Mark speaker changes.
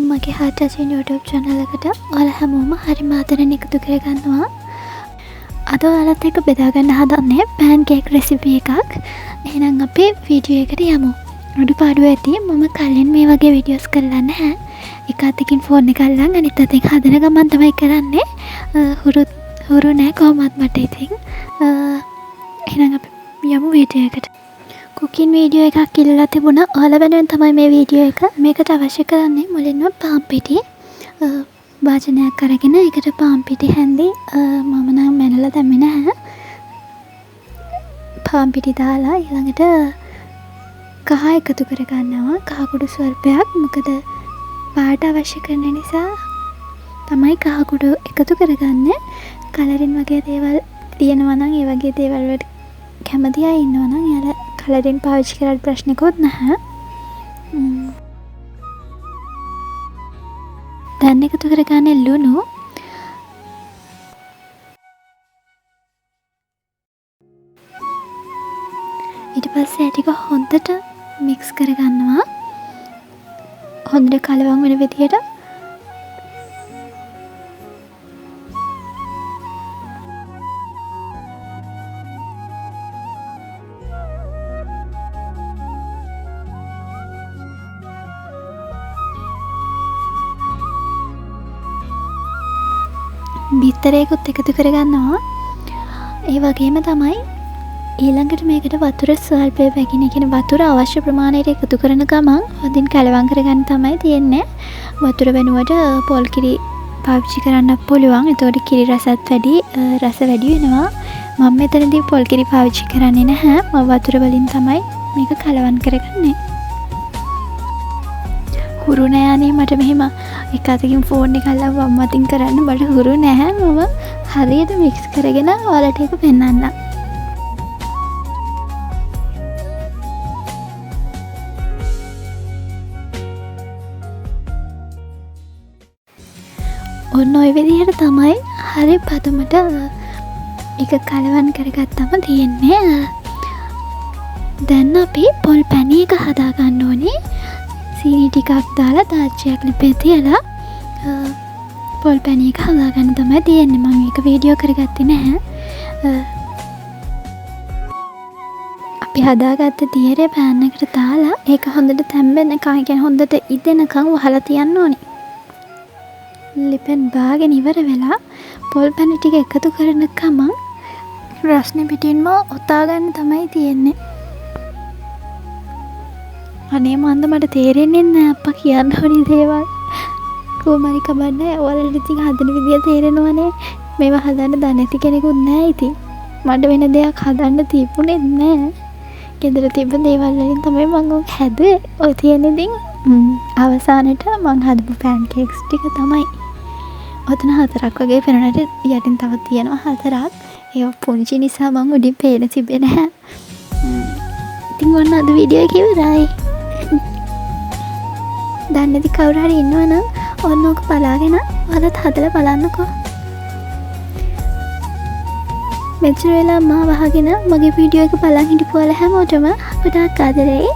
Speaker 1: මගේ හාටසින් YouTube channel එකට ඔයාලා හැමෝම හරිම ආදරෙන් එකතු කරගන්නවා. අද ඔයාලත් එක්ක බෙදා ගන්න හදන්නේ pancake recipe එකක්. එහෙනම් අපි වීඩියෝ එකට යමු. අඩුපාඩු ඇති මම කලින් මේ වගේ වීඩියෝස් කරලා නැහැ. එක අතකින් ෆෝන් එක අල්ලන් අනිත් අතෙන් හදන ගමන් තමයි කරන්නේ. හුරු නැහැ කොහොමත් මට ඉතින්. එහෙනම් අපි යමු වීඩියෝ එකට. කුකින් වීඩියෝ එකක් ඉල්ලලා තිබුණා. ඔයාලා වෙනුවෙන් තමයි මේ වීඩියෝ එක. මේකට අවශ්‍ය කරන්නේ මුලින්ම පාන් පිටි වාජනයක් අරගෙන ඒකට පාන් පිටි හැන්දි මම නම් මැනලා දැම්මේ නැහැ. පාන් පිටි දාලා ඊළඟට කහ එකතු කර ගන්නවා. කහ කුඩු ස්වල්පයක්. මොකද පාට අවශ්‍ය කරන නිසා තමයි කහ කුඩු එකතු කරගන්නේ. කලරින් වගේ දේවල් තියෙනවා නම් ඒ වගේ දේවල් වලට කැමති අය ඉන්නවා නම් එයාලා කලරින් පාවිච්චි කරලා ප්‍රශ්නකුත් නැහැ. දැන් එකතු කරගන්නේ ලුණු. ඊට පස්සේ ටික හොඳට මික්ස් කරගන්නවා. හොඳට කලවම් වෙන විදියට. බිත්තරයකුත් එකතු කරගන්නවා. ඒ වගේම තමයි ඊළඟට මේකට වතුර ස්වල්පය බැගින කියන වතුර අවශ්‍ය ප්‍රමාණයට එකතු කරන ගමන් හොඳින් කලවම් කරගන්න තමයි තියෙන්නේ. වතුර වෙනුවට පොල් කිරි පාවිච්චි කරන්න පුළුවන්. එතකොට කිරි රසත් වැඩි රස වැඩි වෙනවා. මම මෙතනදී පොල් කිරි පාවිච්චි කරන්නේ නැහැ. මම වතුර වලින් තමයි මේක කලවම් කරගන්නේ. හුරු නෑ අනේ මට මෙහෙම එක අතකින් ෆෝන් එක අල්ලලා වම් අතින් කරන්න මට හුරු නැහැ. මම හරියට මික්ස් කරගෙන ඔයාලට ඒක පෙන්නන්නම්. ඔන්න ඔය විදිහට තමයි හරි පදමට එක කලවම් කරගත්තම තියෙන්නේ. දැන් අපි පොල් පැණි එක හදා ගන්න ඕනේ. සීනි ටිකක් දාලා තාච්චියක් ලිපේ තියලා පොල් පැණි එක හදා ගන්න තමයි තියෙන්නේ. මම මේක වීඩියෝ කරගත්තේ නැහැ. අපි හදාගත්ත තියරේ පෑන් එකට දාලා ඒක හොඳට තැම්බෙනකන්, කියන්නේ හොඳට ඉදෙනකන් වහලා තියන්න ඕනේ. ලිපෙන් බාගෙන ඉවර වෙලා පොල් පැණි ටික එකතු කරන ගමන් රස්නේ පිටින්ම ඔතා ගන්න තමයි තියෙන්නේ. අනේ මන්ද මට තේරෙන්නේ නැහැ අප්පා කියන්න ඕනි දේවල්. කොහොමරි කමන්නේ. ඔයාලට ඉතින් හදන විදිය තේරෙනවනේ. මේවා හදන්න දන්නේ නැති කෙනෙකුත් නැහැ ඉතින්. මට වෙන දෙයක් හදන්න තිබුණේ නැහැ. ගෙදර තිබ්බ දේවල් වලින් තමයි මම ඔක හැදුවේ. ඔය තියෙන ඉතින් අවසානයේ මම හදපු pancakes ටික තමයි. ඔතන 4ක් වගේ පෙනුනට යටින් තව තියෙනවා 4ක්. ඒක පුංචි නිසා මම උඩින් පේන තිබෙන්නේ නැහැ. ඉතින් ඔන්න අද වීඩියෝ එක ඉවරයි. දන්නේ නැති කවුරු හරි ඉන්නවනම් ඔන්න ඕක බලාගෙන ඔයාලත් හදලා බලන්නකෝ. මෙච්චර වෙලා මාව අහගෙන මගේ වීඩියෝ එක බලන් හිටපු ඔයාලා හැමෝටම ගොඩාක් ආදරෙයි.